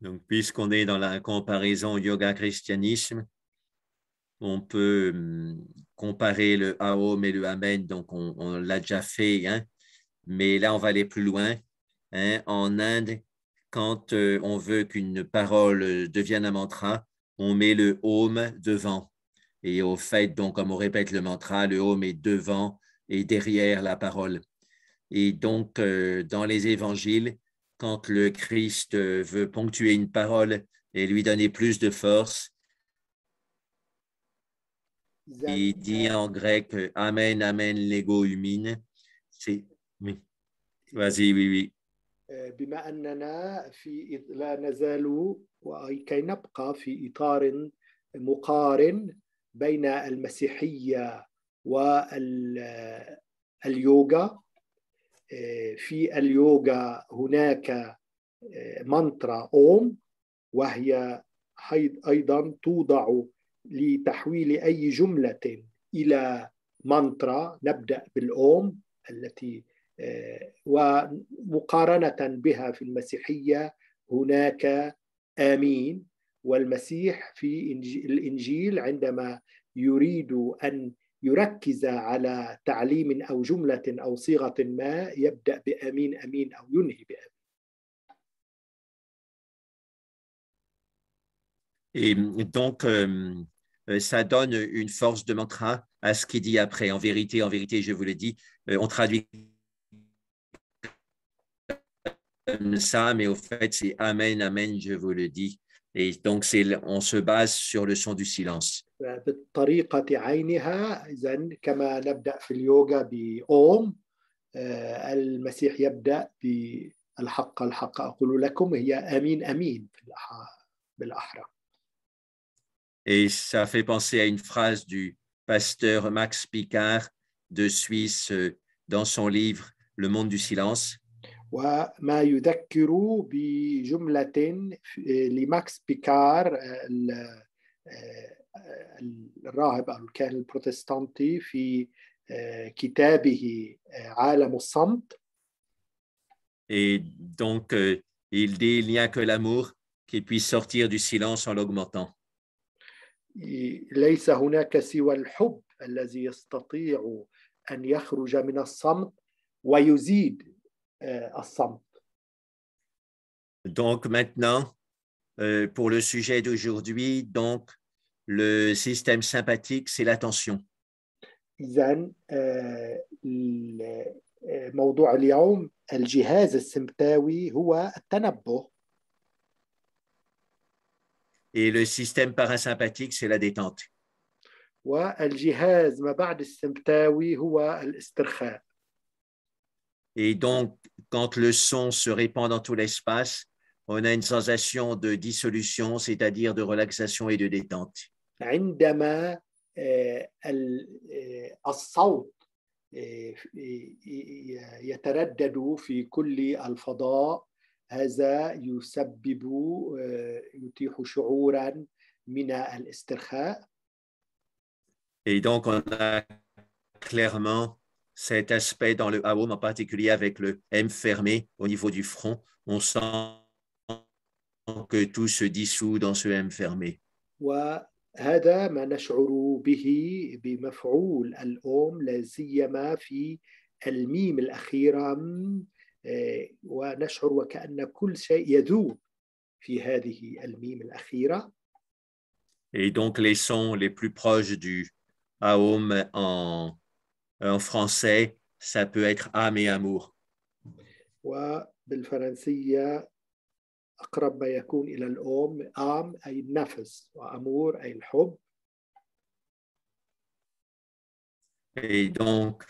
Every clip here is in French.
Donc, puisqu'on est dans la comparaison yoga-christianisme, on peut comparer le Aum et le Amen, donc on l'a déjà fait, hein, mais là, on va aller plus loin. Hein. En Inde, quand on veut qu'une parole devienne un mantra, on met le Om devant. Et au fait, donc, comme on répète le mantra, le Om est devant et derrière la parole. Et donc, dans les évangiles, quand le Christ veut ponctuer une parole et lui donner plus de force, il dit en grec Amen, Amen, lego umine. C'est... Oui. Vas-y, oui, oui. بما أننا لا نزال وكي نبقى في إطار مقارن بين المسيحية واليوغا. في اليوغا هناك منترا أوم، وهي أيضا توضع لتحويل أي جملة إلى منترا. نبدأ بالأوم التي ومقارنة بها في المسيحية هناك آمين. والمسيح في الإنجيل عندما يريد أن يركز على تعليم أو جملة أو صيغة ما يبدأ بآمين أمين أو ينهي بآمين. Et donc, ça donne une force de mantra à ce qu'il dit après. En vérité, je vous le dis, on traduit comme ça, mais au fait, c'est Amen, Amen, je vous le dis. Et donc, on se base sur le son du silence. بالطريقة عينها، إذن كما نبدأ في اليوغا بأوم، المسيح يبدأ بالحق الحق أقول لكم، هي آمين أمين بالأحرى. Et ça fait penser à une phrase du pasteur Max Picard de Suisse dans son livre Le monde du silence. وما يذكر بجملة لماكس بيكار الراهب أو الكاهن البروتستانتي في كتابه عالم الصمت. Et donc, il dit il n'y a que l'amour qui puisse sortir du silence en l'augmentant. ليس هناك سوى الحب الذي يستطيع أن يخرج من الصمت ويزيد الصمت. Donc maintenant, pour le sujet d'aujourd'hui, donc le système sympathique, c'est l'attention. إذن موضوع اليوم الجهاز السمتاوي هو التنبه. Et le système parasympathique, c'est la détente. والجهاز ما بعد السمتاوي هو الاسترخاء. Et donc, quand le son se répand dans tout l'espace, on a une sensation de dissolution, c'est-à-dire de relaxation et de détente. عندما الصوت يتردد في كل الفضاء، هذا يتيح شعورا من الاسترخاء. Et donc, on a clairement cet aspect dans le Aum, en particulier avec le M fermé au niveau du front. On sent que tout se dissout dans ce M fermé. هذا ما نشعر به بمفعول الأم لا سيما في الميم الأخيرة ونشعر وكأن كل شيء يذوب في هذه الميم الأخيرة. Et donc, les sons les plus proches du aum en français, ça peut être âme et amour. وبالفرنسية أقرب ما يكون إلى الأم آم أي النفس وأمور أي الحب. Et donc,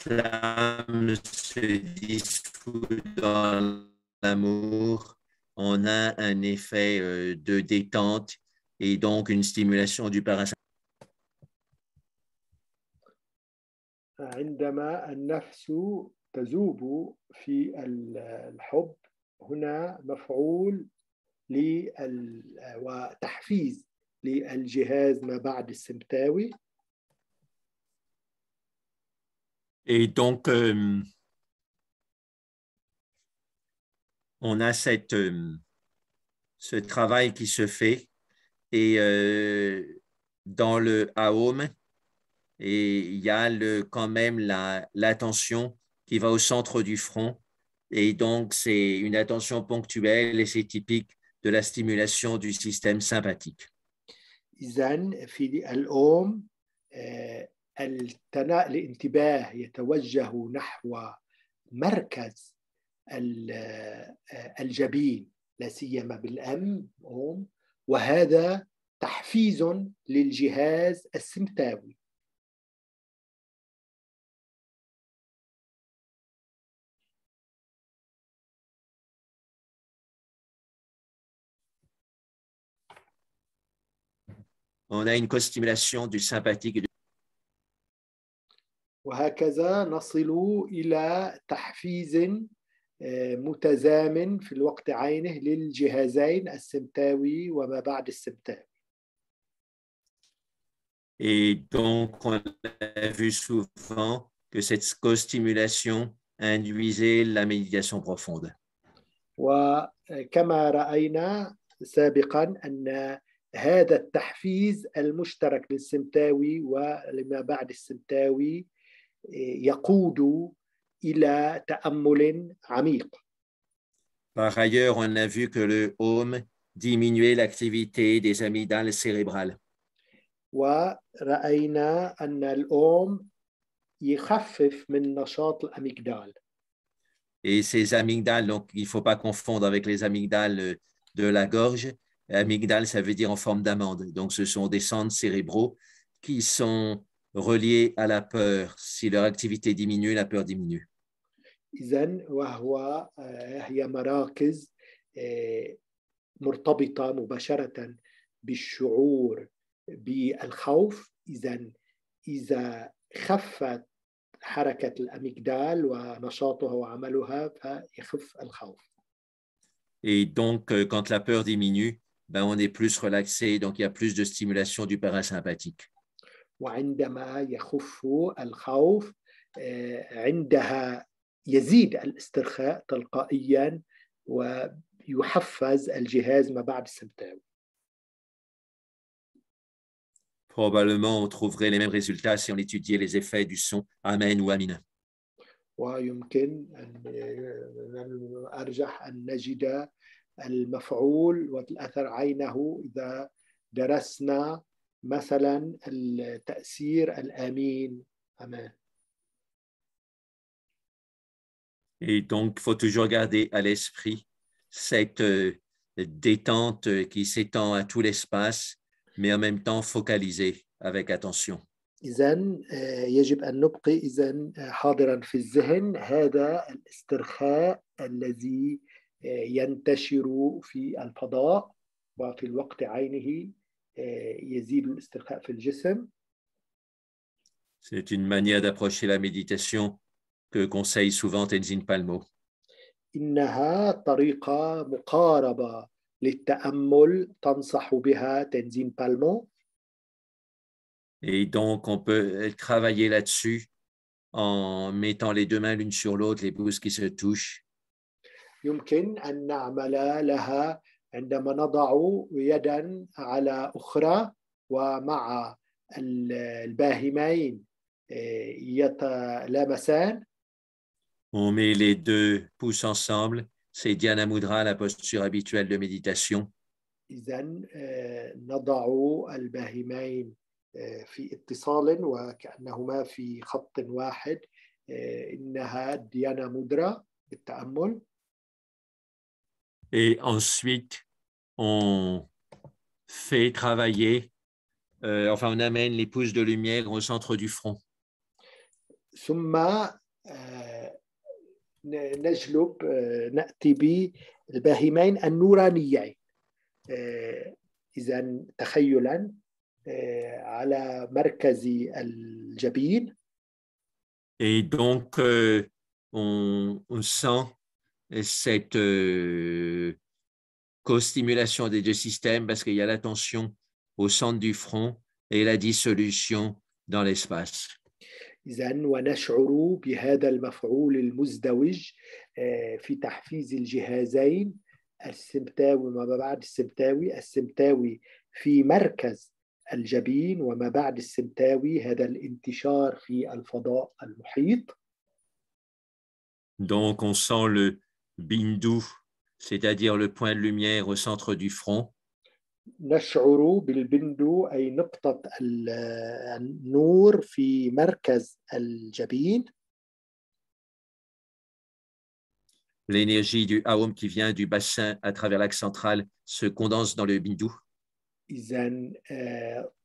l'âme se dissout dans l'amour, on a un effet de détente et donc une stimulation du parasympathique. عندما النفس تذوب في الحب هنا مفعول وتحفيز للجهاز ما بعد السمتاوي. Et donc, on a ce travail qui se fait et dans le Aum, et il y a quand même l'attention qui va au centre du front. Et donc, c'est une attention ponctuelle et c'est typique de la stimulation du système sympathique. إذن في الأم الانتباه يتوجه نحو مركز الجبين لا سيما بالأم وهذا تحفيز للجهاز السمتاوي. On a une co-stimulation du sympathique. وهكذا نصل إلى تحفيز متزامن في الوقت عينه للجهازين السمتاوي وما بعد السمتاوي. Et donc, on a vu souvent que cette co-stimulation induisait la méditation profonde. وكما رأينا سابقا أن هذا التحفيز المشترك للسمتاوي ولما بعد السمتاوي يقود إلى تأمل عميق. Par ailleurs, on a vu que le home diminuait l'activité des amygdales cérébrales. ورأينا أن الأم يخفف من نشاط الأميجدال. Et ces amygdales, donc il ne faut pas confondre avec les amygdales de la gorge. Amygdale, ça veut dire en forme d'amande. Donc, ce sont des centres cérébraux qui sont reliés à la peur. Si leur activité diminue, la peur diminue. إذن هي مراكز مرتبطة مباشرة بالشعور بالخوف. إذا خفت حركة الأميجدال ونشاطها وعملها فيخف الخوف. Et donc, quand la peur diminue, ben, on est plus relaxé, donc il y a plus de stimulation du parasympathique. وعندما يخف الخوف عندها يزيد الاسترخاء تلقائيا ويحفز الجهاز ما بعد السمتاوي. Probablement, on trouverait les mêmes résultats si on étudiait les effets du son Amen ou Amin. ويمكن أن أرجح أن نجد المفعول والأثر عينه إذا درسنا مثلا التأثير الآمين أمان. Et donc, il faut toujours garder à l'esprit cette détente qui s'étend à tout l'espace, mais en même temps focalisée avec attention. إذن يجب أن نبقي حاضرا في الذهن هذا الاسترخاء الذي ينتشر في الفضاء وفي الوقت عينه يزيد الاسترخاء في الجسم. C'est une manière d'approcher la méditation que conseille souvent Tenzin Palmo. إنها طريقة مقاربة للتأمل تنصح بها تنزين بالمو. Et donc, on peut travailler là-dessus en mettant les deux mains l'une sur l'autre, les pouces qui se touchent. يمكن أن نعمل لها عندما نضع يدا على أخرى ومع الباهمين يتلامسان. On met les deux pouces ensemble. C'est Dhyana Mudra, la posture habituelle de méditation. إذن نضع الباهمين في اتصال وكأنهما في خط واحد. إنها ديانا مودرا بالتأمل. Et ensuite, on fait travailler, on amène les pouces de lumière au centre du front. ثم نجلب نأتي بالباهمين النورانيين. إذا تخيلا على مركز الجبين. Et donc, on sent cette co-stimulation des deux systèmes parce qu'il y a la tension au centre du front et la dissolution dans l'espace. إذا ونشعر بهذا المفعول المزدوج في تحفيز الجهازين السمتاوي وما بعد السمتاوي. السمتاوي في مركز الجبين وما بعد السمتاوي هذا الانتشار في الفضاء المحيط. Donc, on sent le bindu, c'est-à-dire le point de lumière au centre du front. نشعر بالبندو أي نقطة النور في مركز الجبين. L'énergie du Aum qui vient du bassin à travers l'axe central se condense dans le bindu. إذن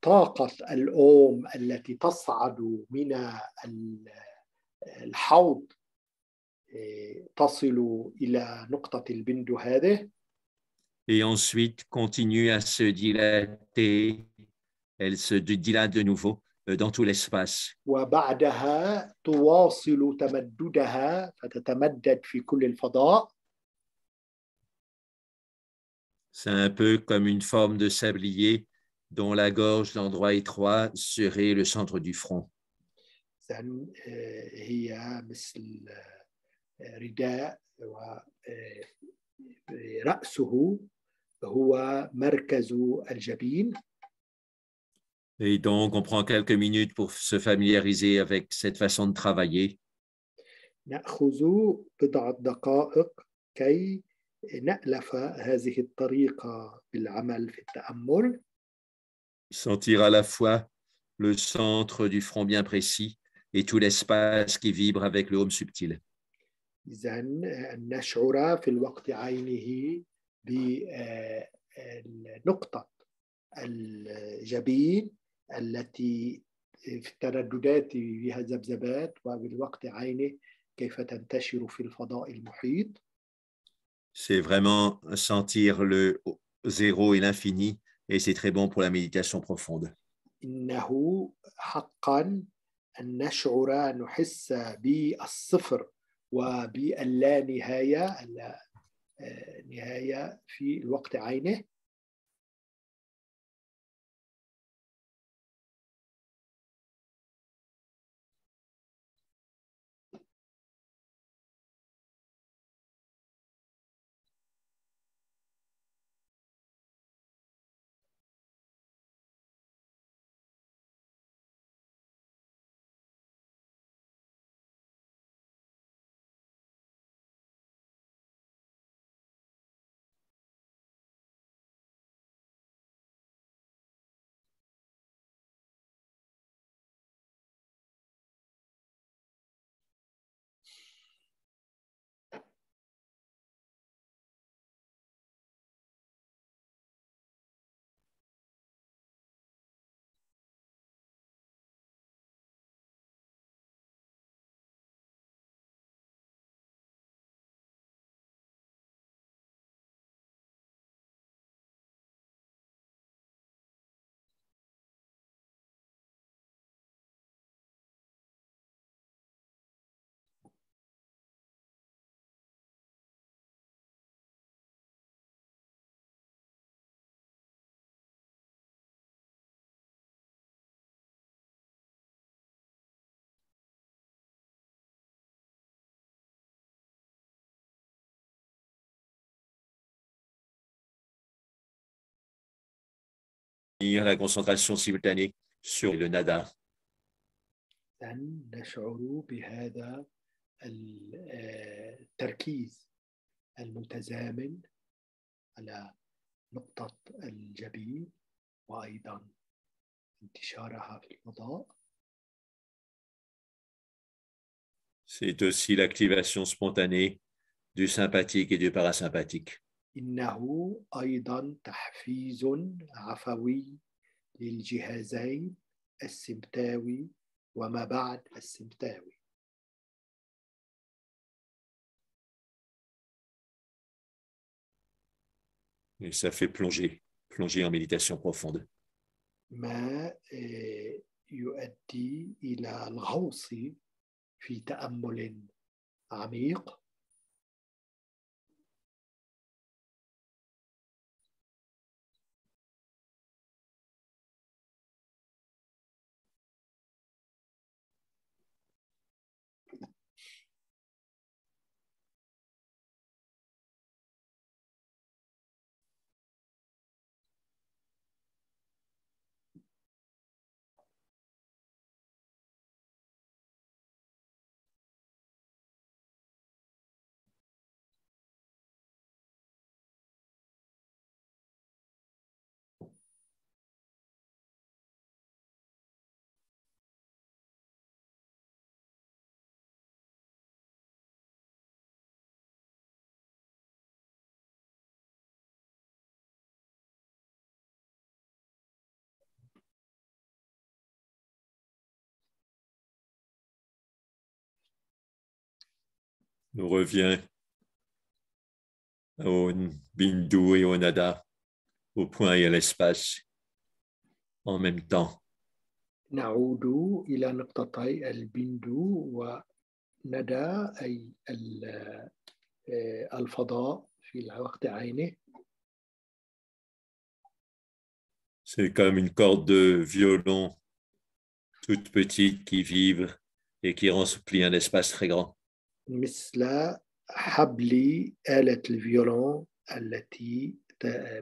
طاقة الأوم التي تصعد من الحوض تصل إلى نقطة البندو هذه. Et ensuite continue à se dilater. Elle se dilate de nouveau dans tout l'espace. وبعدها تواصل تمددها فتتمدد في كل الفضاء. C'est un peu comme une forme de sablier dont la gorge, l'endroit étroit, serait le centre du front. هي مثل رداء ورأسه هو مركز الجبين. Et donc, on prend quelques minutes pour se familiariser avec cette façon de travailler. نأخذ بضعة دقائق كي نألف هذه الطريقة بالعمل في التأمل. Sentir à la fois le centre du front bien précis et tout l'espace qui vibre avec le home subtil. إذن نشعر في الوقت عينه بنقطة الجبين التي في الترددات فيها ذبذبات وبالوقت عينه كيف تنتشر في الفضاء المحيط. C'est vraiment sentir le zéro et l'infini et c'est très bon pour la méditation profonde. إنه حقا أن نشعر نحس بالصفر وباللا نهاية نهاية في الوقت عينه. la concentration simultanée sur le nada. نشعر بهذا التركيز المتزامن على نقطة الجبين وأيضا انتشارها في الفضاء. C'est aussi l'activation spontanée du sympathique et du parasympathique. إنه أيضا تحفيز عفوي للجهازين السمتاوي وما بعد السمتاوي. Et ça fait plonger en méditation profonde. ما يؤدي إلى الغوص في تأمل عميق. On revient au bindu et au nada, au point et à l'espace en même temps. نعود إلى نقطتي البندو وندى أي الفضاء في الوقت عينه. C'est comme une corde de violon toute petite qui vibre et qui remplit un espace très grand. مثل حبل آلة الفيولون التي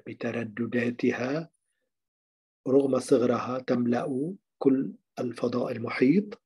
بتردداتها رغم صغرها تملأ كل الفضاء المحيط.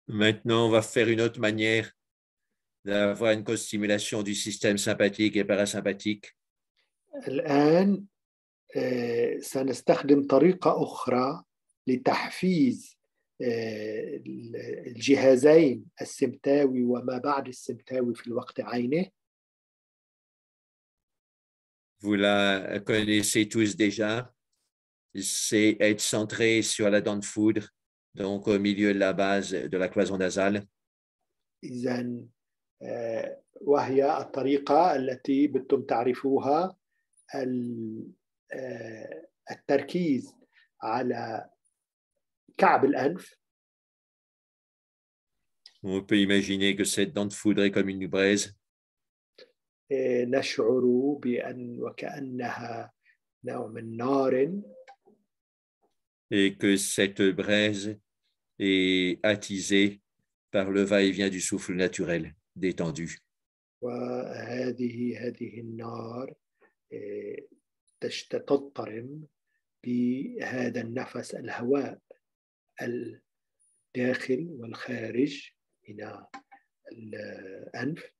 Maintenant, on va faire une autre manière d'avoir une co-stimulation du système sympathique et parasympathique. الآن سنستخدم طريقة أخرى لتحفيز الجهازين السمتاوي وما بعد السمتاوي في الوقت عينه. Vous la connaissez tous déjà. C'est être centré sur la dent de foudre, donc au milieu de la base de la cloison nasale. إذن وهي الطريقة التي بدتم تعرفوها، التركيز على كعب الأنف. On peut imaginer que cette dent de foudre est comme une braise. نشعر بأن وكأنها نوع من نار. Et que cette braise est attisée par le va-et-vient du souffle naturel, détendu. وهذه النار تضطرم بهذا النفس الهواء الداخل والخارج من الأنف.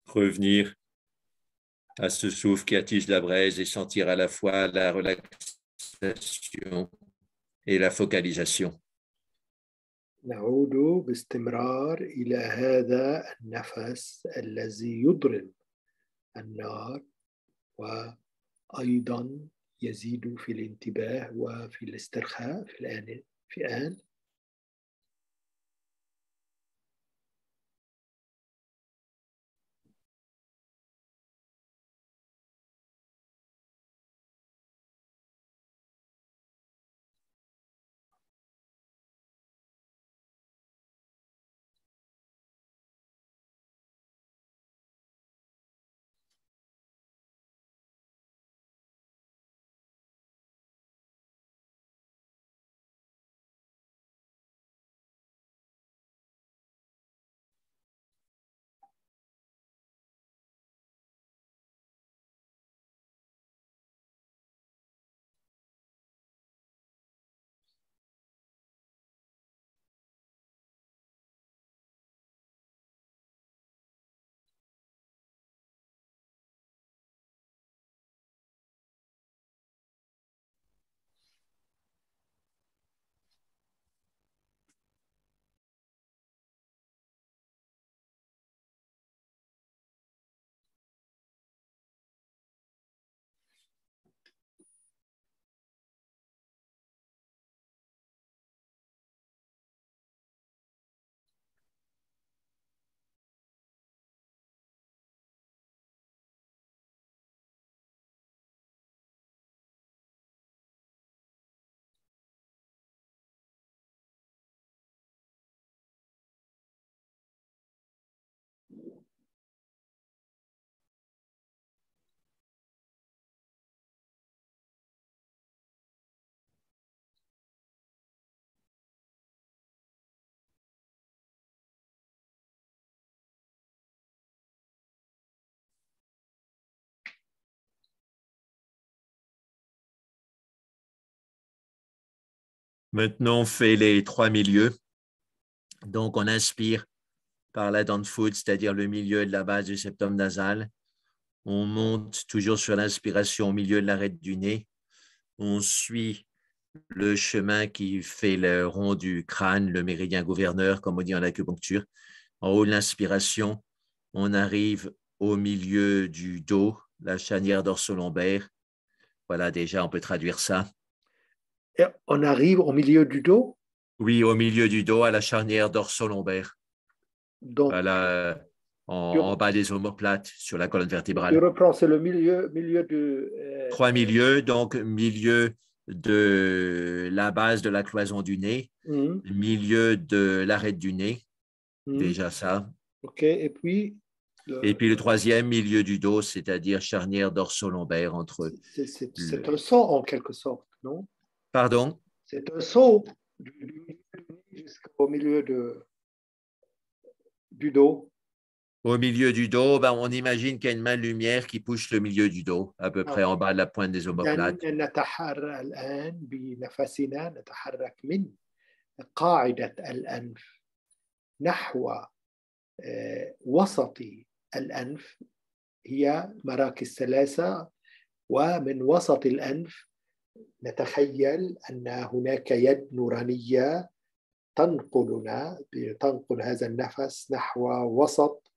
Revenir à ce souffle qui attise la braise et sentir à la fois la relaxation et la focalisation. نعود باستمرار إلى هذا النفس الذي يضرم النار وأيضا يزيد في الانتباه وفي الاسترخاء في آن. Maintenant, on fait les 3 milieux. Donc, on inspire par la dent de foot, c'est-à-dire le milieu de la base du septum nasal. On monte toujours sur l'inspiration au milieu de l'arête du nez. On suit le chemin qui fait le rond du crâne, le méridien gouverneur, comme on dit en acupuncture. En haut de l'inspiration, on arrive au milieu du dos, la charnière dorso-lombaire. Voilà, déjà, on peut traduire ça. Et on arrive au milieu du dos. Oui, au milieu du dos, à la charnière dorso-lombaire. Donc, Voilà, en bas des omoplates, sur la colonne je vertébrale. reprends, c'est le milieu de... 3 milieux, donc milieu de la base de la cloison du nez, milieu de l'arête du nez, déjà ça. OK, et puis... Et puis le troisième, milieu du dos, c'est-à-dire charnière dorso-lombaire entre... C'est un saut en quelque sorte, non? Pardon? C'est un saut jusqu'au milieu du dos. Au milieu du dos, ben, on imagine qu'il y a une main de lumière qui pousse le milieu du dos, à peu près en bas de la pointe des إذا omoplates. نتحرك الآن بنفسنا، نتحرك من قاعدة الأنف نحو وسط الأنف، هي مراكز ثلاثة، ومن وسط الأنف نتخيل أن هناك يد نورانية تنقل هذا النفس نحو وسط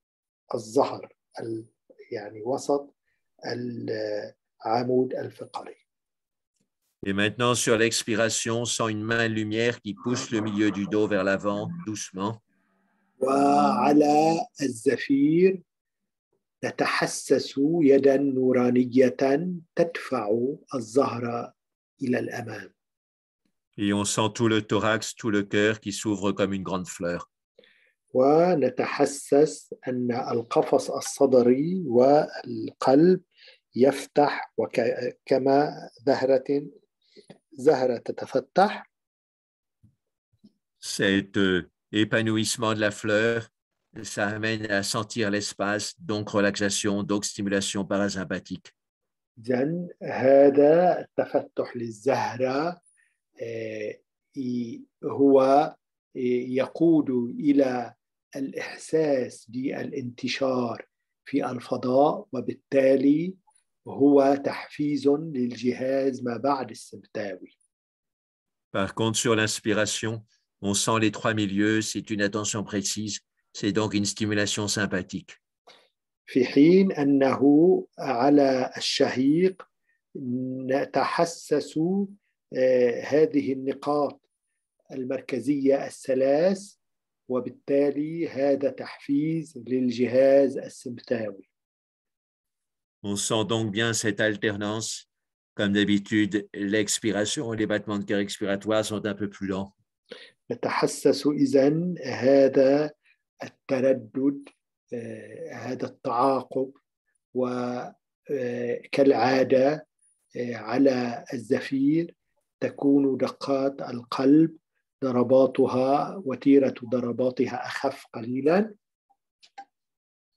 الظهر، يعني وسط العمود الفقري. Et maintenant, sur l'expiration, on sent une main de lumière qui pousse le milieu du dos vers l'avant, doucement. وعلى الزفير نتحسس يدا نورانية تدفع الظهر إلى الأمام. Et on sent tout le thorax, tout le cœur qui s'ouvre comme une grande fleur. ونتحسس أن القفص الصدري والقلب يفتح كما زهرة تتفتح. Cet épanouissement de la fleur, ça amène à sentir l'espace, donc relaxation, donc stimulation parasympathique. إذن هذا التفتح للزهرة هو يقود إلى الإحساس بالانتشار في الفضاء، وبالتالي هو تحفيز للجهاز ما بعد السمتاوي. Par contre, sur l'inspiration, on sent les trois milieux, c'est une attention précise, c'est donc une stimulation sympathique. في حين أنه على الشهيق نتحسس هذه النقاط المركزية الثلاث، وبالتالي هذا تحفيز للجهاز السمتاوي. On sent donc bien cette alternance. Comme d'habitude, l'expiration et les battements de cœur expiratoires sont un peu plus lents. نتحسس إذن هذا التردد، هذا التعاقب، وكالعادة على الزفير تكون دقات القلب وتيرة ضرباتها أخف قليلا.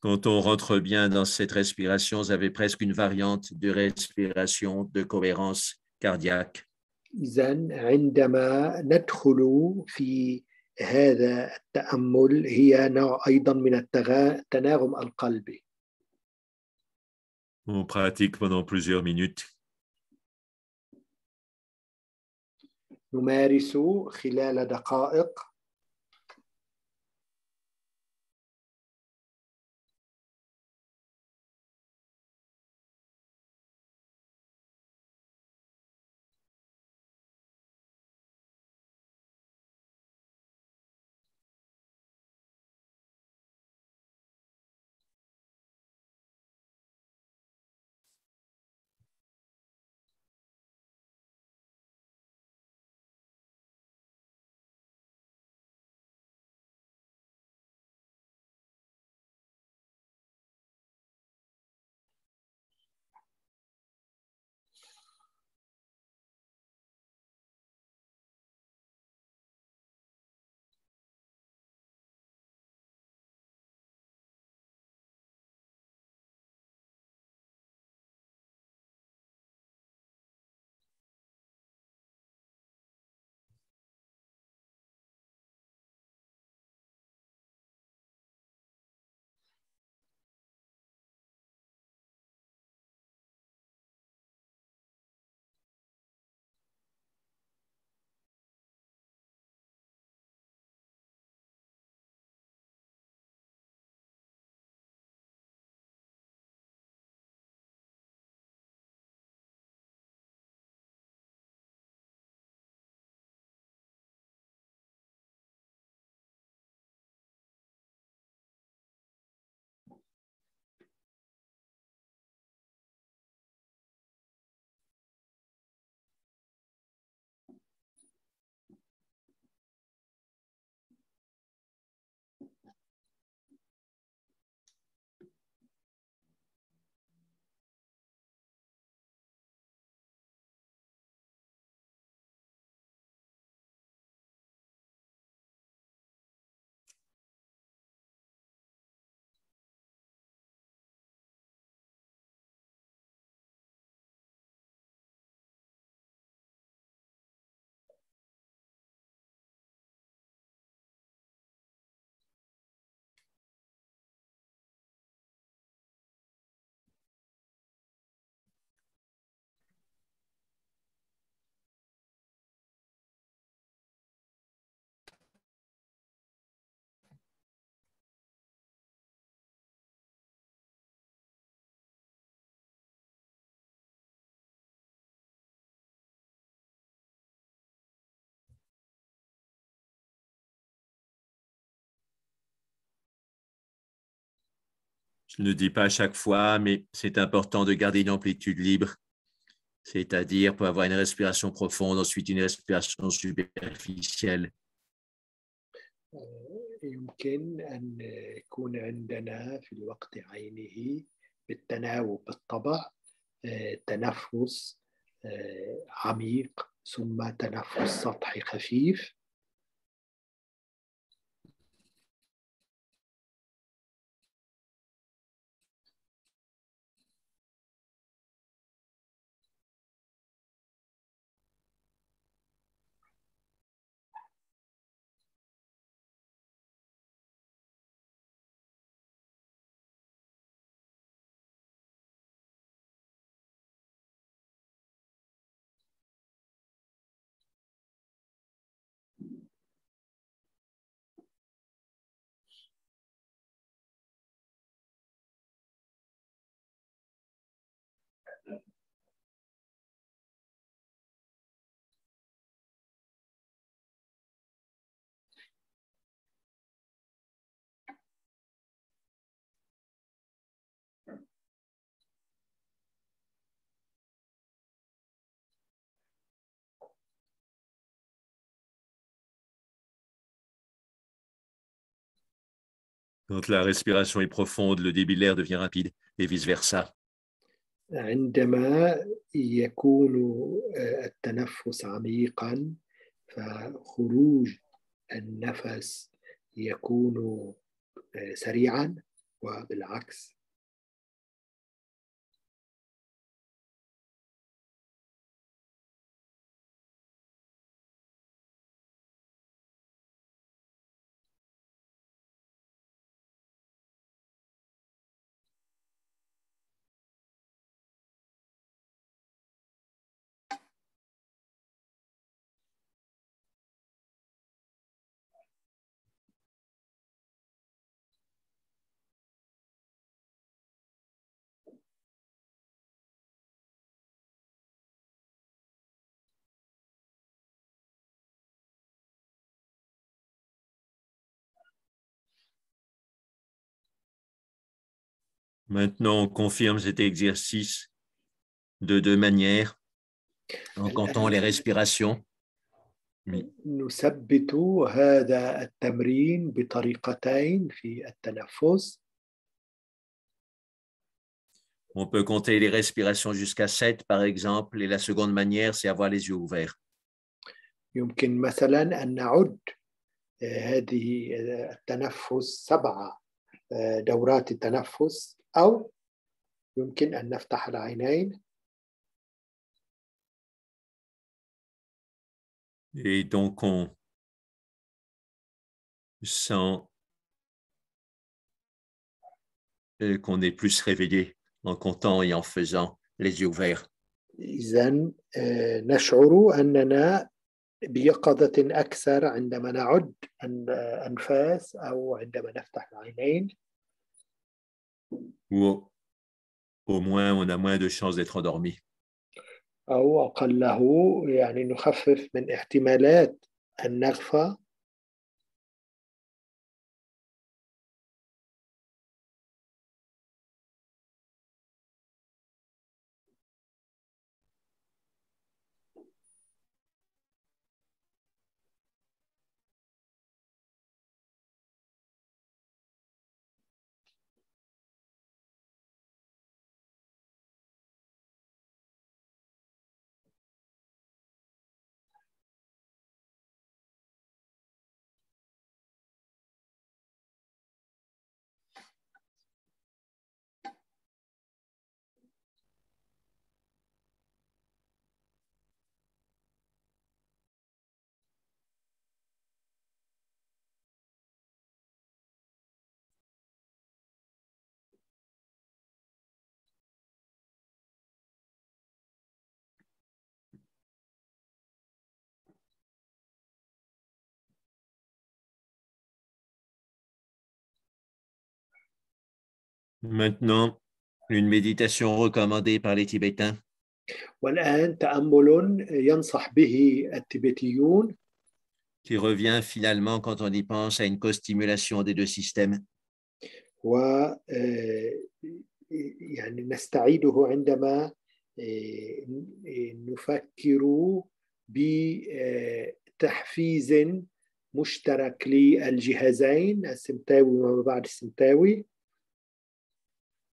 Quand on rentre bien dans cette respiration, vous avez presque une variante de respiration, de cohérence cardiaque. إذن عندما ندخل في هذا التأمل هي نوع أيضا من التناغم القلبي. On pratique pendant plusieurs minutes. نمارس خلال دقائق. Je ne le dis pas à chaque fois, mais c'est important de garder une amplitude libre, c'est-à-dire pour avoir une respiration profonde, ensuite une respiration superficielle. يمكن أن يكون عندنا في الوقت عينه بالتناوب بالطبع تنفس عميق ثم تنفس سطحي خفيف. Quand la respiration est profonde, le débit de l'air devient rapide et vice-versa. عندما يكون التنفس عميقا فخروج النفس يكون سريعا وبالعكس. Maintenant, on confirme cet exercice de deux manières, en comptant les respirations. نثبت هذا التمرين بطريقتين في التنفس. On peut compter les respirations jusqu'à 7, par exemple, et la seconde manière, c'est avoir les yeux ouverts. يمكن مثلا أن نعد هذه التنفس 7 دورات التنفس، أو يمكن أن نفتح العينين. Et donc, on sent qu'on est plus réveillé en comptant et en faisant les yeux ouverts. إذن نشعر أننا بيقظة أكثر عندما نعد الأنفاس أو عندما نفتح العينين. Ou au moins, on a moins de chances d'être endormi. أو أقله يعني نخفف من احتمالات النغفة. Maintenant, une méditation recommandée par les Tibétains. والآن تأمل ينصح به التبتيون. Qui revient finalement, quand on y pense, à une co-stimulation des deux systèmes. و يعني نستعيده عندما نفكر بتحفيز مشترك للجهازين السمتاوي وما بعد السمتاوي.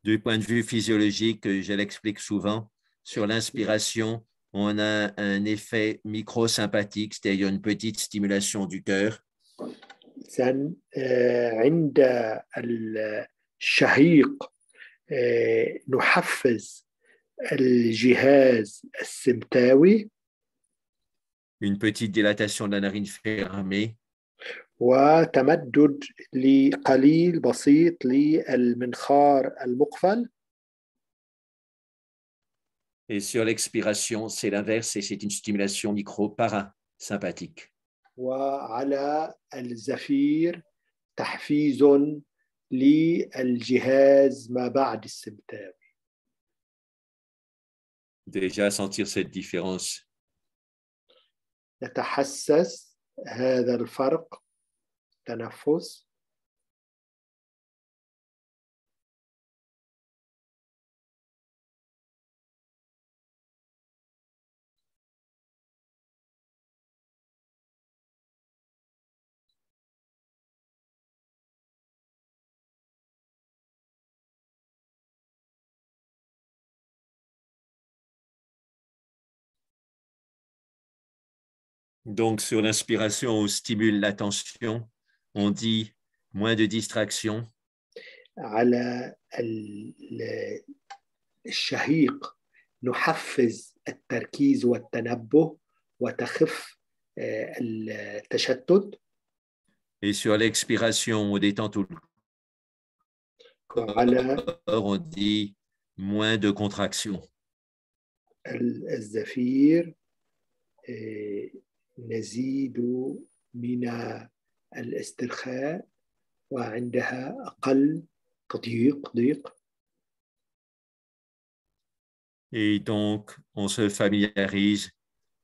Du point de vue physiologique, je l'explique souvent, sur l'inspiration, on a un effet microsympathique, c'est-à-dire une petite stimulation du cœur. عند الشهيق نحفز الجهاز السمتاوي. Une petite dilatation de la narine fermée. وتمدد قليل بسيط للمنخار المقفل. Et sur l'expiration, c'est l'inverse et c'est une stimulation micro-parasympathique. وعلى الزفير تحفيز للجهاز ما بعد السمتاوي. Déjà sentir cette différence. نتحسس هذا الفرق تنفس. Donc, sur l'inspiration, on stimule l'attention, on dit moins de distraction. على الشهيق نحفز التركيز والتنبه وتخف التشتت. Et sur l'expiration, on détend tout le corps, on dit moins de contraction. الزفير نزيد من الاسترخاء وعندها أقل ضيق. Et donc, on se familiarise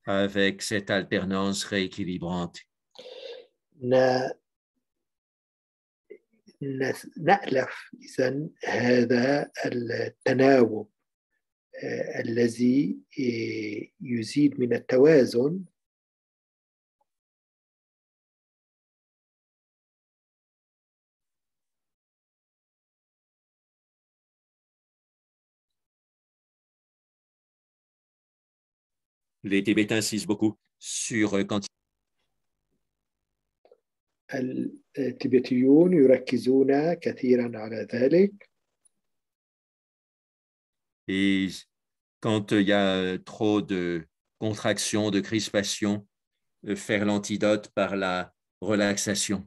avec cette alternance rééquilibrante. نألف إذن هذا التناوب الذي يزيد من التوازن. Les Tibétains insistent beaucoup sur quand التبتيون يركزون كثيرا على ذلك. Et quand il y a trop de contraction, de crispation, faire l'antidote par la relaxation.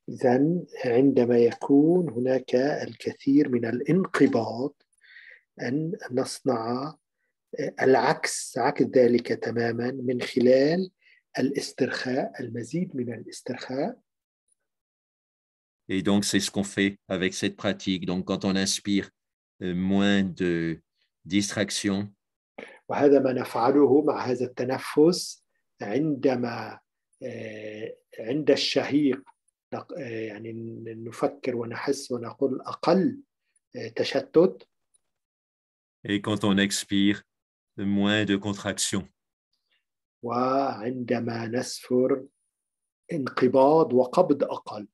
إذن عندما يكون هناك الكثير من الانقباض أن نصنع عكس ذلك تماما من خلال الاسترخاء، المزيد من الاسترخاء. Et donc, c'est ce qu'on fait avec cette pratique. Donc, quand on inspire, moins de distraction. وهذا ما نفعله مع هذا التنفس عندما عند الشهيق يعني نفكر ونحس ونقول أقل تشتت. Et quand on expire, moins de contraction. وعندما نسفر انقباض وقبض أقل.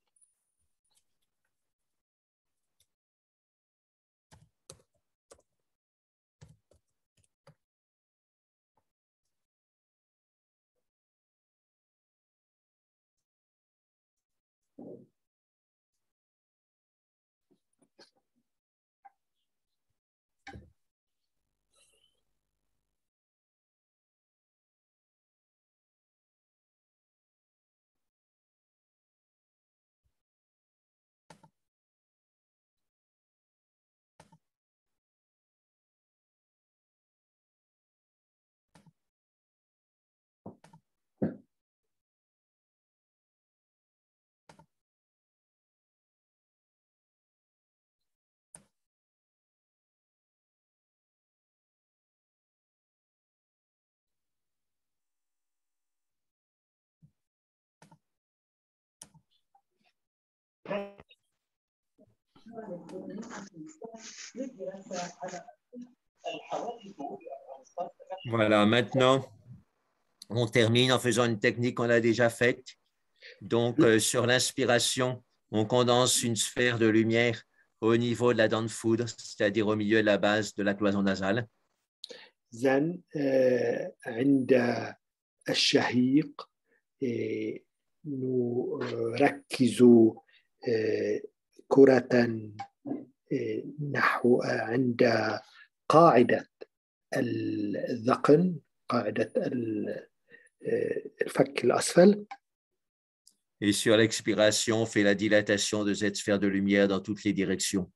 Voilà, maintenant, on termine en faisant une technique qu'on a déjà faite. Donc, sur l'inspiration, on condense une sphère de lumière au niveau de la dent de foudre, c'est-à-dire au milieu de la base de la cloison nasale. إذن عند الشهيق نركز كرة نحو عند قاعدة الذقن، قاعدة الفك الأسفل. Et sur l'expiration, on fait la dilatation de cette sphère de lumière dans toutes les directions.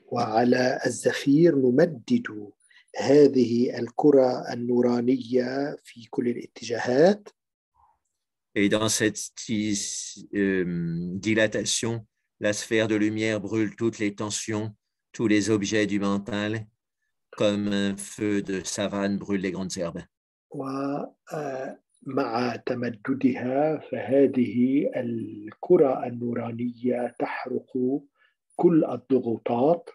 وعلى الزفير نمدد هذه الكرة النورانية في كل الاتجاهات. Et dans cette dilatation, la sphère de lumière brûle toutes les tensions, tous les objets du mental, comme un feu de savane brûle les grandes herbes. ومع تمددها فهذه الكرة النورانية تحرق كل الضغوطات.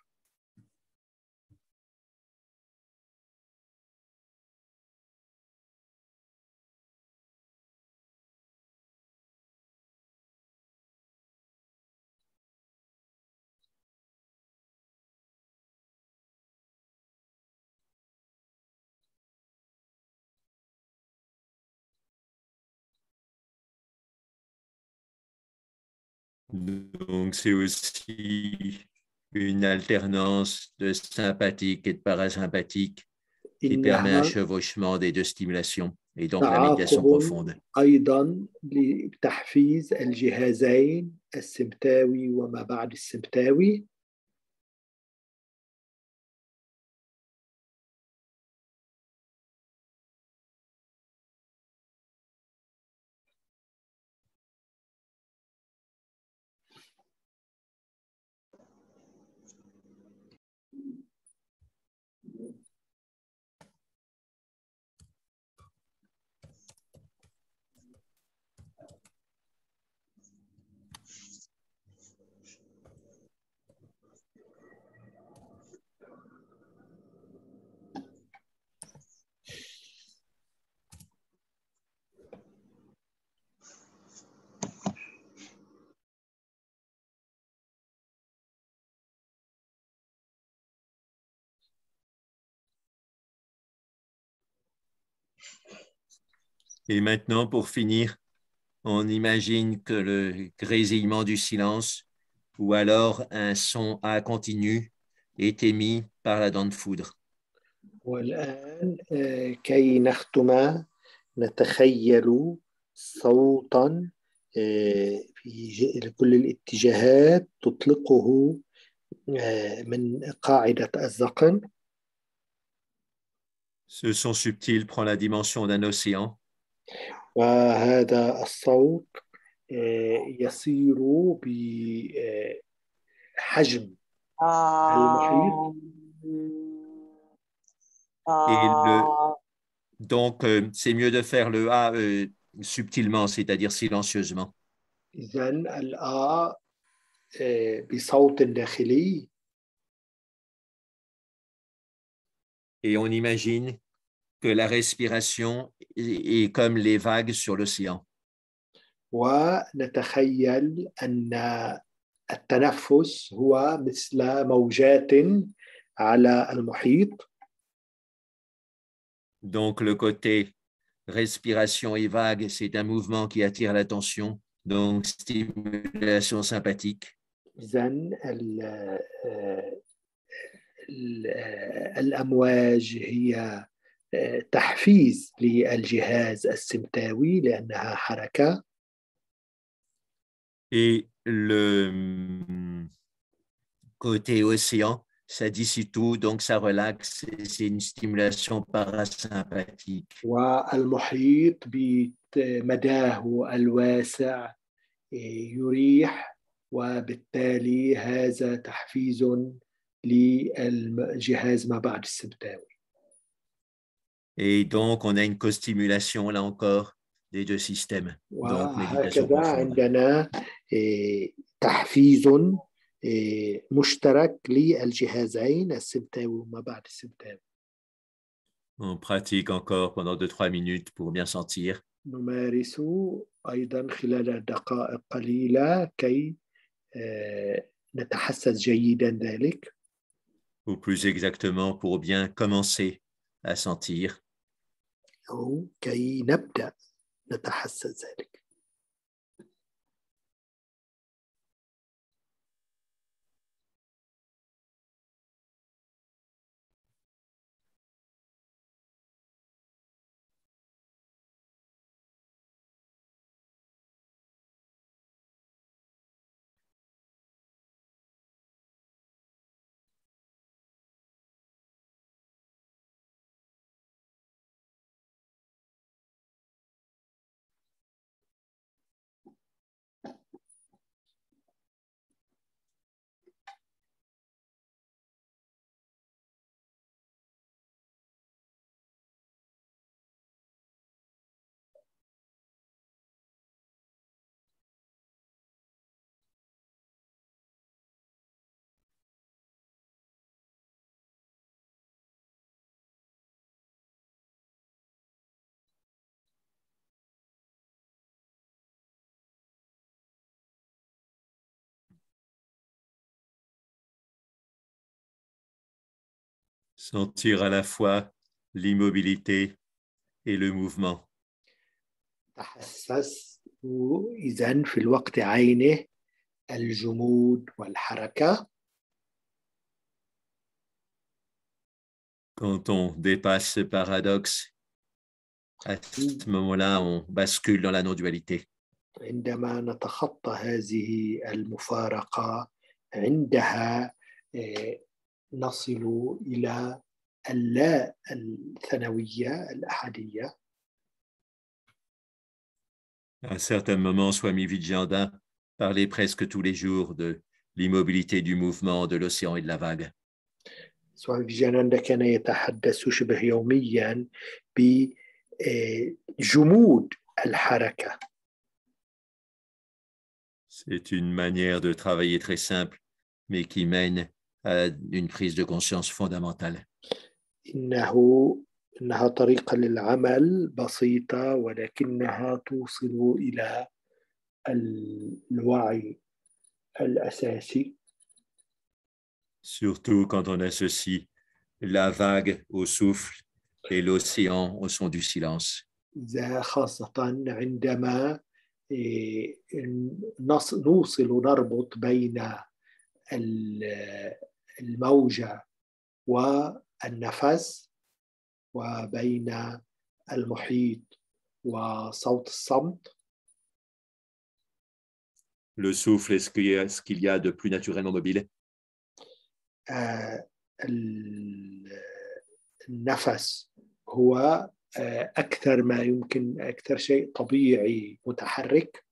Donc, c'est aussi une alternance de sympathique et de parasympathique qui permet un chevauchement des deux stimulations et donc la méditation profonde. أيضا لتحفيز الجهازين السمتاوي وما بعد السمتاوي. Et maintenant, pour finir, on imagine que le grésillement du silence ou alors un son A continu est émis par la dent de foudre. والآن كي نختم نتخيل صوتا في كل الاتجاهات تطلقه من قاعدة الذقن. Ce son subtil prend la dimension d'un océan. وهذا الصوت يصير بحجم المحيط. Donc, c'est mieux de faire le A subtilement, c'est-à-dire silencieusement. إذن الآ بصوت داخلي. Et on imagine que la respiration est comme les vagues sur l'océan. ونتخيل أن التنفس هو مثل موجات على المحيط. Donc, le côté respiration et vague, c'est un mouvement qui attire l'attention, donc stimulation sympathique. إذن الأمواج هي تحفيز للجهاز السمتاوي لأنها حركة. Et le côté océan, ça dissout tout, donc ça relaxe, c'est une stimulation parasympathique. والمحيط بمداه الواسع يريح، وبالتالي هذا تحفيز للجهاز ما بعد السمتاوي. Et donc, on a une co-stimulation, là encore, des deux systèmes. Donc, méditation وهكذا profonde. عندنا تحفيز مشترك للجهازين السمتاوي وما بعد السمتاوي. On pratique encore pendant 2-3 minutes pour bien sentir. نمارس أيضا خلال دقائق قليلة كي نتحسس جيدا ذلك. Ou plus exactement pour bien commencer à sentir. أو كي نبدأ نتحسس ذلك. Sentir à la fois l'immobilité et le mouvement. تحسس إذن في الوقت عينه الجمود والحركة. Quand on dépasse ce paradoxe, à ce moment-là, on bascule dans la non-dualité. عندما نتخطى هذه المفارقة عندها نصل إلى اللا الثانوية الأحدية. À un certain moment, Swami Vivekananda parlait presque tous les jours de l'immobilité du mouvement, de l'océan et de la vague. سواء فيجياناندا كان يتحدث شبه يوميا بجمود الحركة. C'est une manière de travailler très simple, mais qui mène à une prise de conscience fondamentale. إنها طريقة للعمل بسيطة ولكنها توصل إلى الوعي الأساسي. Surtout quand on associe la vague au souffle et l'océan au son du silence. خاصة عندما نربط بين الموجة والنفس وبين المحيط وصوت الصمت. Le souffle est ce qu'il y a de plus naturellement mobile. النفس هو أكثر ما يمكن أكثر شيء طبيعي متحرك.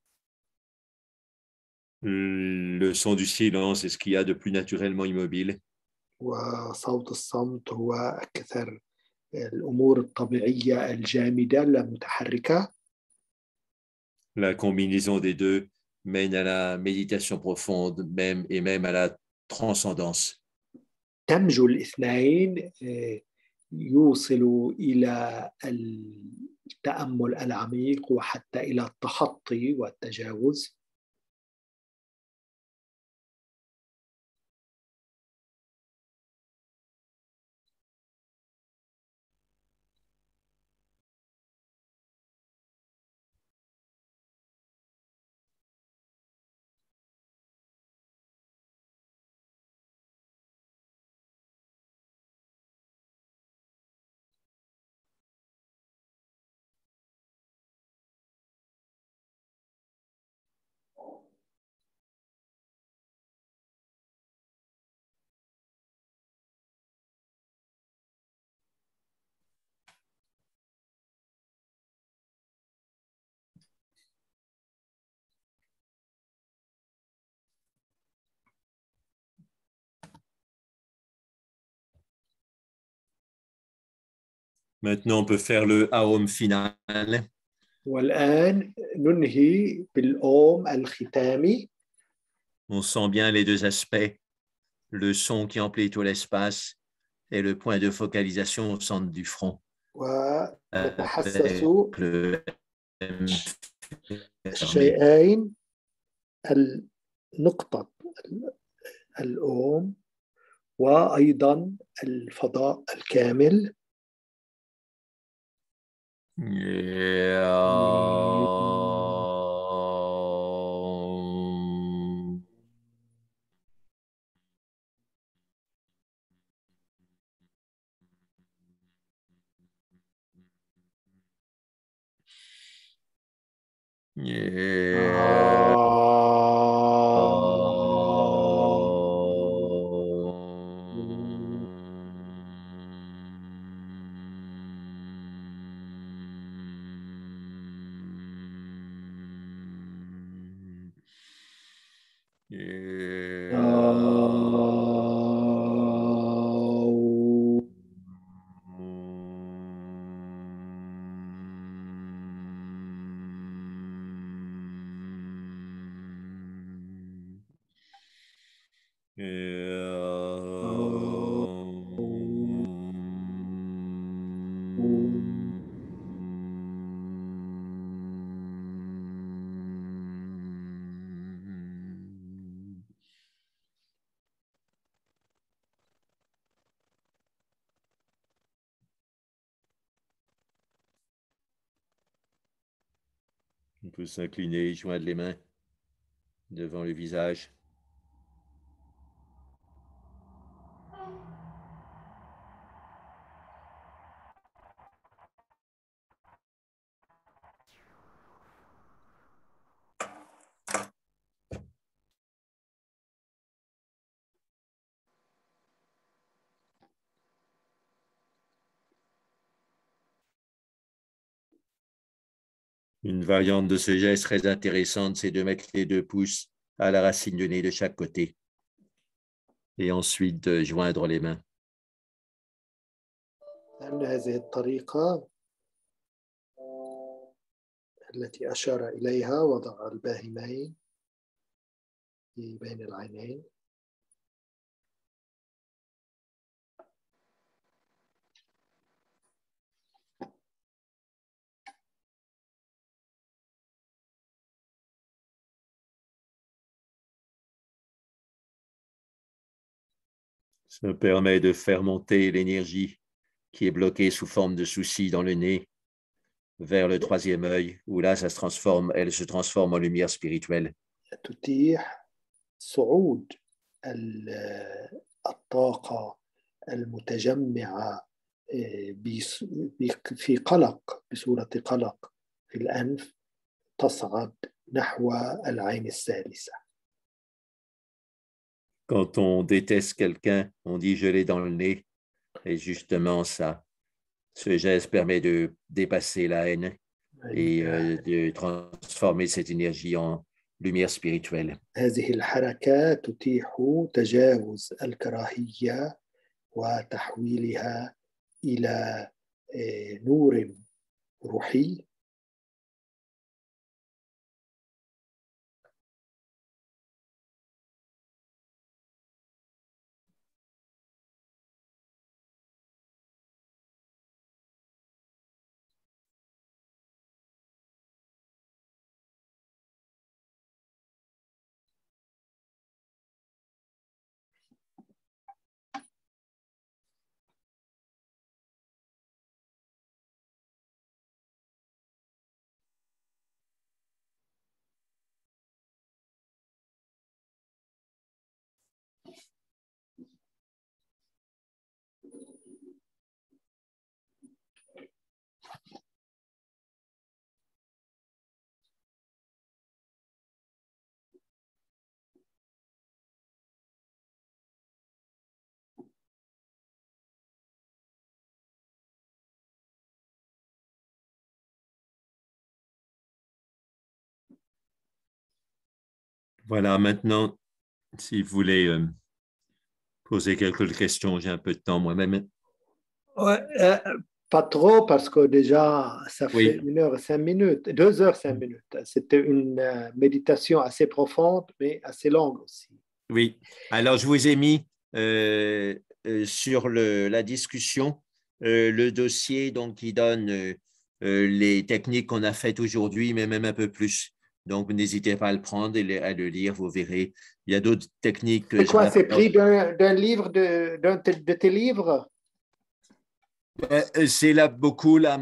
Le son du silence est ce qu'il y a de plus naturellement immobile. وصوت الصمت هو أكثر الأمور الطبيعية الجامدة لا متحركة. La combinaison des deux mène à la méditation profonde et même à la transcendance. دمج الاثنين يوصل إلى التأمل العميق وحتى إلى التخطي والتجاوز. Maintenant, on peut faire le Aum final. والآن ننهي بالأوم الختامي. On sent bien les deux aspects, le son qui emplit tout l'espace et le point de focalisation au centre du front. ونتحسس Avec le M fermé. الشيئين، نقطة الأوم وأيضا الفضاء الكامل. On peut s'incliner, joindre les mains devant le visage. Une variante de ce geste très intéressante, c'est de mettre les deux pouces à la racine du nez de chaque côté et ensuite de joindre les mains. لأن هذه الطريقة التي أشار إليها وضع الباهمين في بين العينين. Ça permet de faire monter l'énergie qui est bloquée sous forme de soucis dans le nez vers le troisième œil, où là, elle se transforme en lumière spirituelle. تتيح صعود الطاقة المتجمعة في قلق، بصورة قلق في الأنف، تصعد نحو العين الثالثة. Quand on déteste quelqu'un, on dit je l'ai dans le nez. Et justement, ce geste permet de dépasser la haine et de transformer cette énergie en lumière spirituelle. هذه الحركة تتيح تجاوز الكراهية وتحويلها إلى نور روحي. Voilà, maintenant, si vous voulez poser quelques questions, j'ai un peu de temps moi-même. Pas trop parce que déjà, ça fait Oui, 1 h 5 minutes, 2 h 5 minutes. C'était une méditation assez profonde, mais assez longue aussi. oui. Alors, je vous ai mis sur la discussion le dossier donc, qui donne les techniques qu'on a faites aujourd'hui, mais même un peu plus. Donc, n'hésitez pas à le prendre et à le lire, vous verrez. Il y a d'autres techniques que C'est je quoi? C'est rapporte. pris d'un livre, de tes livres? C'est là beaucoup la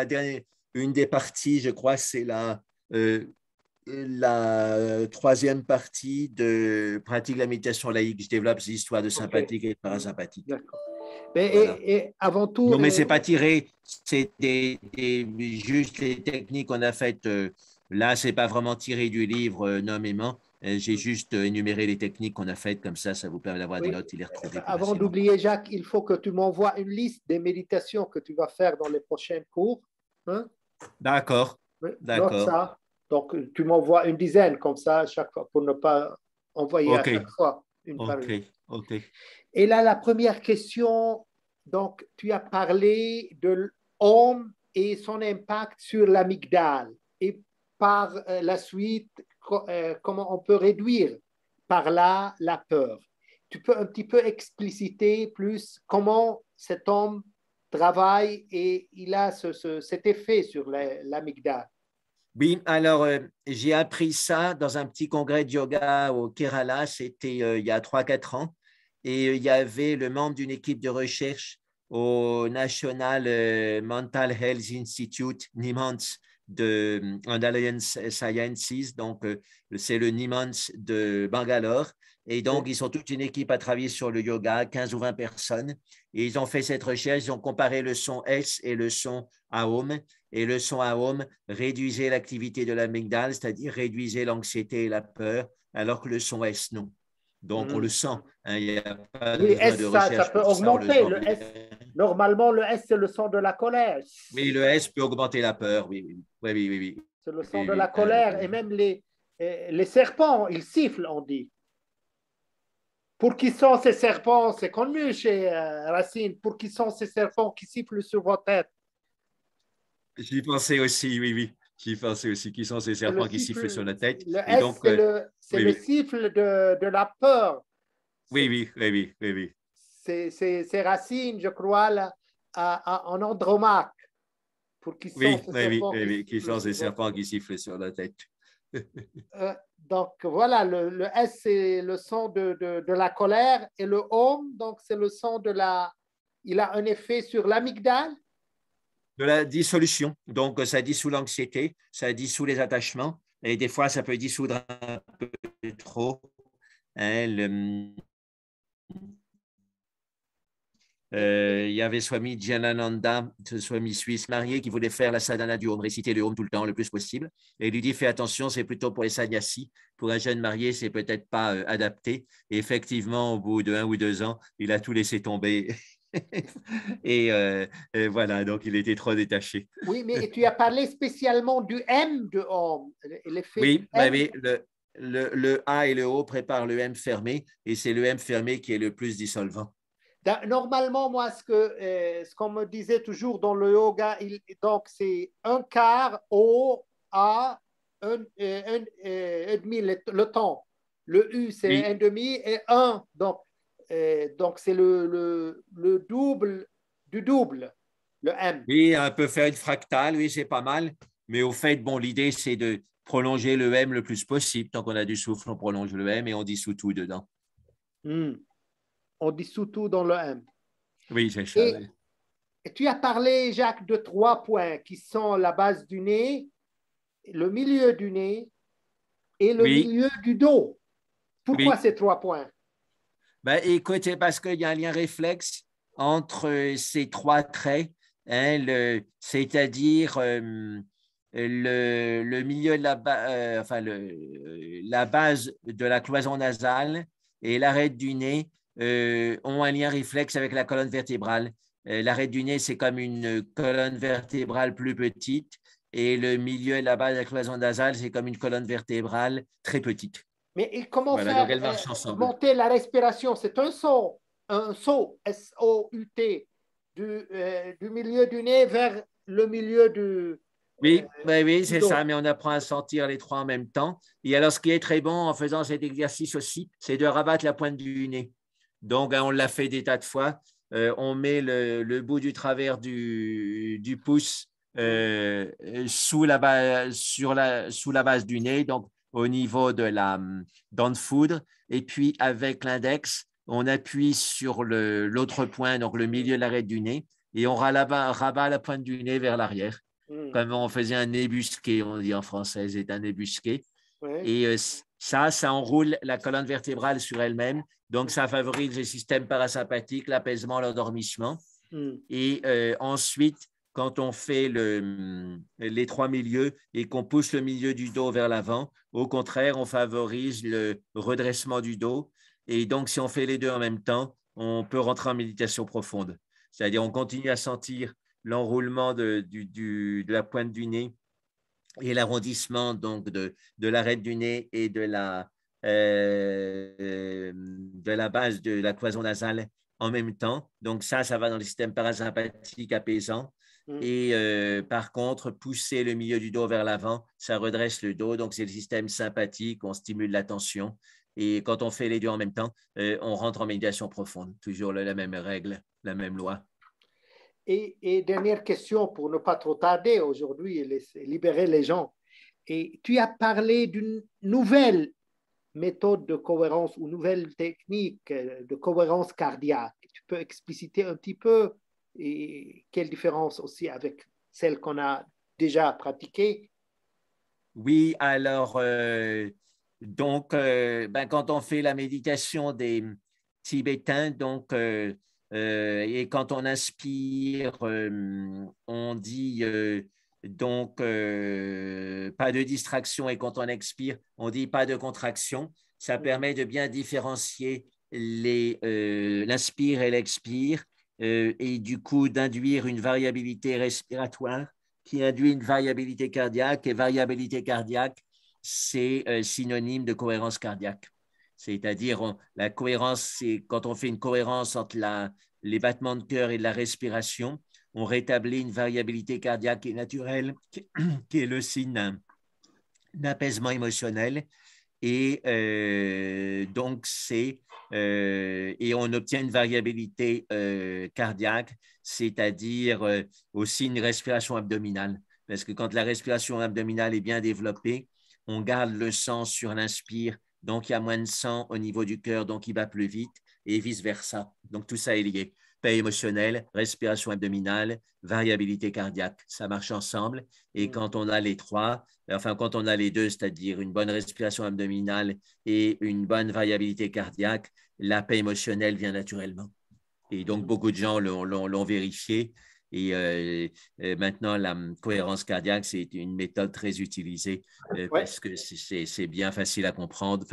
dernière, une des parties, je crois, c'est la troisième partie de Pratique de la méditation laïque. Je développe ces histoires de OK. sympathique et de parasympathique. D'accord. Mais, Voilà. et avant tout, Non, mais c'est pas tiré, c'est juste les techniques qu'on a faites. Là, c'est pas vraiment tiré du livre nommément. J'ai juste énuméré les techniques qu'on a faites comme ça vous permet d'avoir des oui, notes et les retrouver plus avant facilement. d'oublier, Jacques, il faut que tu m'envoies une liste des méditations que tu vas faire dans les prochains cours. Hein? D'accord, Oui, note d'accord. ça. Donc, tu m'envoies une dizaine comme ça à chaque fois pour ne pas envoyer à OK, chaque fois une par OK, une. OK. Et là, la première question, donc, tu as parlé de l'homme et son impact sur l'amygdale. Et par la suite, comment on peut réduire par là la peur. Tu peux un petit peu expliciter plus comment cet homme travaille et il a cet effet sur l'amygdale. Oui, alors j'ai appris ça dans un petit congrès de yoga au Kerala, c'était il y a 3 4 ans, et il y avait le membre d'une équipe de recherche au National Mental Health Institute, NIMHANS, de Andalian Sciences, donc c'est le NIMHANS de Bangalore, et donc ils sont toute une équipe à travailler sur le yoga, 15 ou 20 personnes, et ils ont fait cette recherche, ils ont comparé le son S et le son AOM, et le son AOM réduisait l'activité de l'amygdale, c'est-à-dire réduisait l'anxiété et la peur, alors que le son S, non. Donc, on le Mm. sent. Hein, il n'y a pas Oui, besoin de S, ça recherche peut pour ça, on le augmenter. sent Le bien. S, normalement, le S, c'est le son de la colère. Oui, le S peut augmenter la peur, oui, oui, oui, oui, oui, oui. C'est le son Oui, de la oui, colère. Et même les serpents, ils sifflent, on dit. Pour qui sont ces serpents? C'est connu chez Racine. Pour qui sont ces serpents qui sifflent sur vos têtes? j'y pensais aussi, oui, oui. J'y pensais aussi, qui sont ces C'est le serpents qui sifflent sur siffle. la tête. Le Et S, donc, c'est oui, le oui, siffle de la peur. oui, oui, oui, oui, oui, oui. C'est Racine, je crois, là, en Andromaque. Pour qui sont Oui, ces oui, oui, serpents oui, qui oui, qui sifflent sont sur ces vos serpents têtes? qui sifflent sur la tête. Donc voilà, le S, c'est le son de la colère et le OM, donc c'est le son de la. Il a un effet sur l'amygdale. De la dissolution. Donc, ça dissout l'anxiété, ça dissout les attachements, et des fois, ça peut dissoudre un peu trop. Hein, il y avait Swami Janananda, Swami suisse marié, qui voulait faire la sadhana du Om, réciter le Om tout le temps, le plus possible. Et il lui dit, fais attention, c'est plutôt pour les sannyasis. Pour un jeune marié, c'est peut-être pas adapté. Et effectivement, au bout de 1 ou 2 ans, il a tout laissé tomber. Et voilà, donc il était trop détaché. Oui, mais tu as parlé spécialement du M de OM, l'effet du Oui, bah M. oui, le A et le O préparent le M fermé, et c'est le M fermé qui est le plus dissolvant. Normalement, moi, ce qu'on me disait toujours dans le yoga, donc c'est un quart O, A, un demi, le temps. Le U, c'est Oui, un demi et un. Donc c'est le double du double, le M. oui, on peut faire une fractale, oui, c'est pas mal. Mais au fait, bon, l'idée, c'est de prolonger le M le plus possible. Tant qu'on a du souffle, on prolonge le M et on dissout tout dedans. On dissout tout dans le M. Oui, c'est ça. Et Oui, tu as parlé, Jacques, de 3 points qui sont la base du nez, le milieu du nez et le oui. milieu du dos. Pourquoi Oui. ces 3 points? Ben, écoute, c'est parce qu'il y a un lien réflexe entre ces trois traits, hein, c'est-à-dire le milieu de enfin, la base de la cloison nasale et l'arête du nez ont un lien réflexe avec la colonne vertébrale. L'arête du nez, c'est comme une colonne vertébrale plus petite et le milieu de la base de la cloison nasale, c'est comme une colonne vertébrale très petite. Mais comment Voilà, donc faire elles marchent ensemble. monter la respiration? C'est un saut, S-O-U-T, du milieu du nez vers le milieu du… Oui, oui, c'est dos. ça, mais on apprend à sentir les trois en même temps. Et alors, ce qui est très bon en faisant cet exercice aussi, c'est de rabattre la pointe du nez. Donc, on l'a fait des tas de fois. On met le bout du travers du pouce sous la base du nez, donc au niveau de la dent de foudre. Et puis, avec l'index, on appuie sur l'autre point, donc le milieu de l'arête du nez, et on rabat la pointe du nez vers l'arrière. Comme on faisait un nébusqué, on dit en français, c'est un nébusqué. Ouais. Et ça enroule la colonne vertébrale sur elle-même. Donc, ça favorise le système parasympathique, l'apaisement, l'endormissement. Et ensuite, quand on fait les trois milieux et qu'on pousse le milieu du dos vers l'avant, au contraire, on favorise le redressement du dos. Et donc, si on fait les deux en même temps, on peut rentrer en méditation profonde. C'est-à-dire, on continue à sentir l'enroulement de la pointe du nez et l'arrondissement donc de l'arête du nez et de la base de la cloison nasale en même temps. Donc ça va dans le système parasympathique apaisant. Et par contre, pousser le milieu du dos vers l'avant, ça redresse le dos. Donc c'est le système sympathique, on stimule la tension. Et quand on fait les deux en même temps, on rentre en méditation profonde. Toujours la même règle, la même loi. Et dernière question pour ne pas trop tarder aujourd'hui et libérer les gens. Et tu as parlé d'une nouvelle méthode de cohérence ou nouvelle technique de cohérence cardiaque. Tu peux expliciter un petit peu et quelle différence aussi avec celle qu'on a déjà pratiquée? Oui, alors, donc, quand on fait la méditation des Tibétains, donc, et quand on inspire, on dit donc pas de distraction, et quand on expire, on dit pas de contraction. Ça permet de bien différencier l'inspire et l'expire, et du coup d'induire une variabilité respiratoire qui induit une variabilité cardiaque, et variabilité cardiaque, c'est synonyme de cohérence cardiaque. C'est-à-dire, la cohérence, c'est quand on fait une cohérence entre les battements de cœur et de la respiration, on rétablit une variabilité cardiaque et naturelle, qui est le signe d'un apaisement émotionnel. Et donc, et on obtient une variabilité cardiaque, c'est-à-dire aussi une respiration abdominale. Parce que quand la respiration abdominale est bien développée, on garde le sang sur l'inspire, donc il y a moins de sang au niveau du cœur, donc il bat plus vite, et vice-versa. Donc tout ça est lié. Paix émotionnelle, respiration abdominale, variabilité cardiaque, ça marche ensemble. Et quand on a les trois, enfin quand on a les deux, c'est-à-dire une bonne respiration abdominale et une bonne variabilité cardiaque, la paix émotionnelle vient naturellement. Et donc, beaucoup de gens l'ont vérifié. Et maintenant, la cohérence cardiaque, c'est une méthode très utilisée parce que c'est bien facile à comprendre.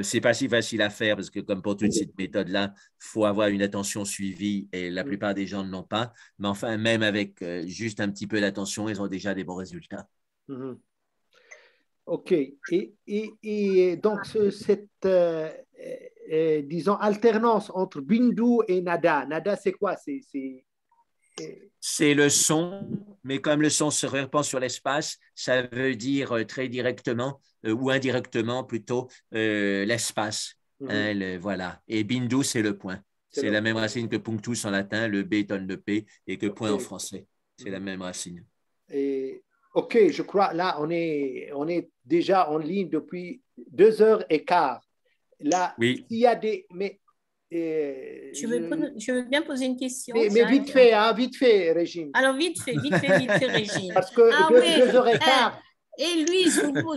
C'est pas si facile à faire parce que, comme pour toute cette méthode-là, il faut avoir une attention suivie et la plupart des gens ne l'ont pas. Mais enfin, même avec juste un petit peu d'attention, ils ont déjà des bons résultats. OK. Et donc, cette, disons, alternance entre Bindu et Nada. Nada, c'est quoi? C'est le son, mais comme le son se répand sur l'espace, ça veut dire très directement ou indirectement plutôt l'espace. Voilà. Et Bindu, c'est le point. C'est la même racine que punctus en latin, le B donne le P, et que point en français. C'est la même racine. OK, je crois, là, on est déjà en ligne depuis 2h15. Là, oui. il y a des… Je veux bien poser une question. Mais vite fait, Régine. Alors, vite fait, Régine. Parce que 2h15… Et lui,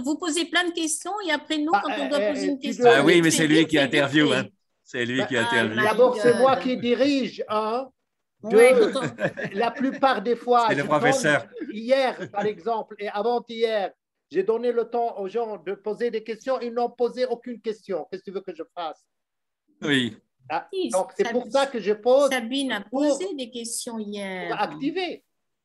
vous posez plein de questions et après nous, quand on doit poser une question… Ah oui, mais c'est lui qui interviewe. Hein. C'est lui qui interviewe. D'abord, c'est moi qui dirige. La plupart des fois, c'est le professeur. Hier, par exemple, et avant-hier, j'ai donné le temps aux gens de poser des questions. Ils n'ont posé aucune question. Qu'est-ce que tu veux que je fasse? Oui. Donc, c'est pour ça que je pose. Sabine a posé des questions hier. Pour activer.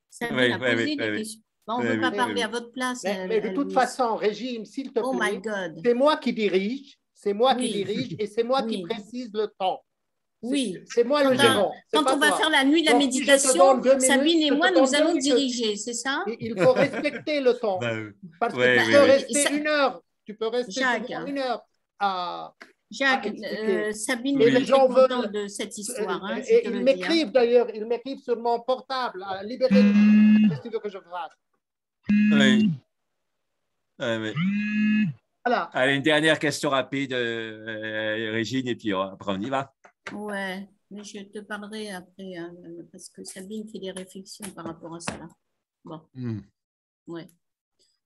Sabine a posé des questions. On ne veut pas parler à votre place. Mais de toute façon, Régine, s'il te plaît, my God. c'est moi qui dirige. C'est moi qui dirige et c'est moi qui précise le temps. Oui. C'est moi le gérant. Quand on va faire la nuit de la méditation, Sabine et moi, nous allons diriger, c'est ça? Il faut respecter le temps. Parce que tu peux rester 1 heure. Tu peux rester 1 heure à. Jacques, Sabine est très contente de cette histoire. Hein, et ils m'écrivent d'ailleurs, ils m'écrivent sur mon portable. Libérez. Qu'est-ce que tu veux que je fasse? Oui. Oui. Voilà. Allez, une dernière question rapide, Régine, et puis après on y va. Ouais, mais je te parlerai après, hein, parce que Sabine fait des réflexions par rapport à cela. Bon. Ouais.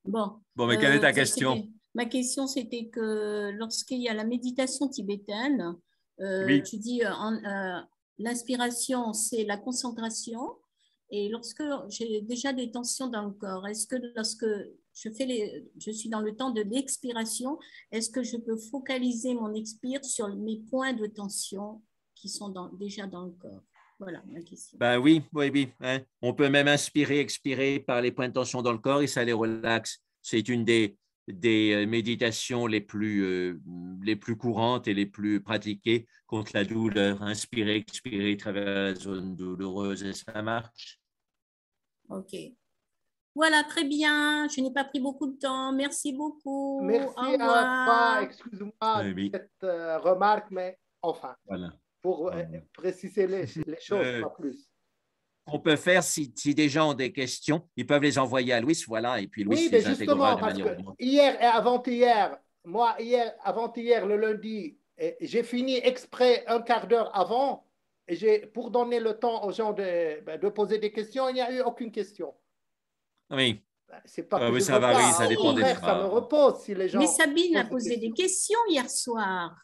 Bon, mais quelle est ta question? Ma question, c'était que lorsqu'il y a la méditation tibétaine, oui. tu dis l'inspiration, c'est la concentration. Et lorsque j'ai déjà des tensions dans le corps, est-ce que lorsque je suis dans le temps de l'expiration, est-ce que je peux focaliser mon expire sur mes points de tension qui sont déjà dans le corps? Voilà ma question. Ben oui. Hein. On peut même inspirer, expirer par les points de tension dans le corps et ça les relaxe. C'est une des méditations les plus courantes et les plus pratiquées contre la douleur. Inspirer, expirer, travers la zone douloureuse et ça marche. Ok. Voilà, très bien. Je n'ai pas pris beaucoup de temps. Merci beaucoup. Merci Au revoir. à toi. Excuse-moi de cette remarque, mais enfin, pour préciser les choses, pas plus. On peut faire, si des gens ont des questions, ils peuvent les envoyer à Louis, voilà, et puis Louis les intégrera de manière autrement. Hier et avant-hier, moi, avant-hier, le lundi, j'ai fini exprès 1/4 d'heure avant, et pour donner le temps aux gens de poser des questions, il n'y a eu aucune question. Oui. C'est pas que ça varie, ça dépend des fois. Ça me repose si les gens. Mais Sabine a posé des questions hier soir.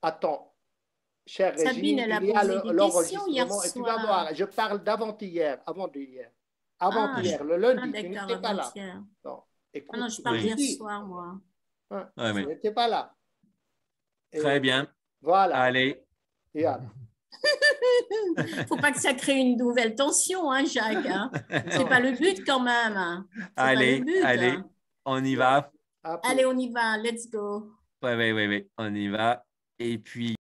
Attends. Chère Régine, il y a l'enregistrement et tu vas voir, je parle d'avant-hier, avant-hier, le lundi, tu n'étais pas là. Non, écoute, non, je parle d'hier soir, moi. Tu n'étais pas là. Très bien. Voilà. Allez. Il ne faut pas que ça crée une nouvelle tension, hein, Jacques. Hein. Ce n'est pas le but quand même. Hein. Allez, on y va. Allez, on y va. Let's go. Oui, on y va. Et puis.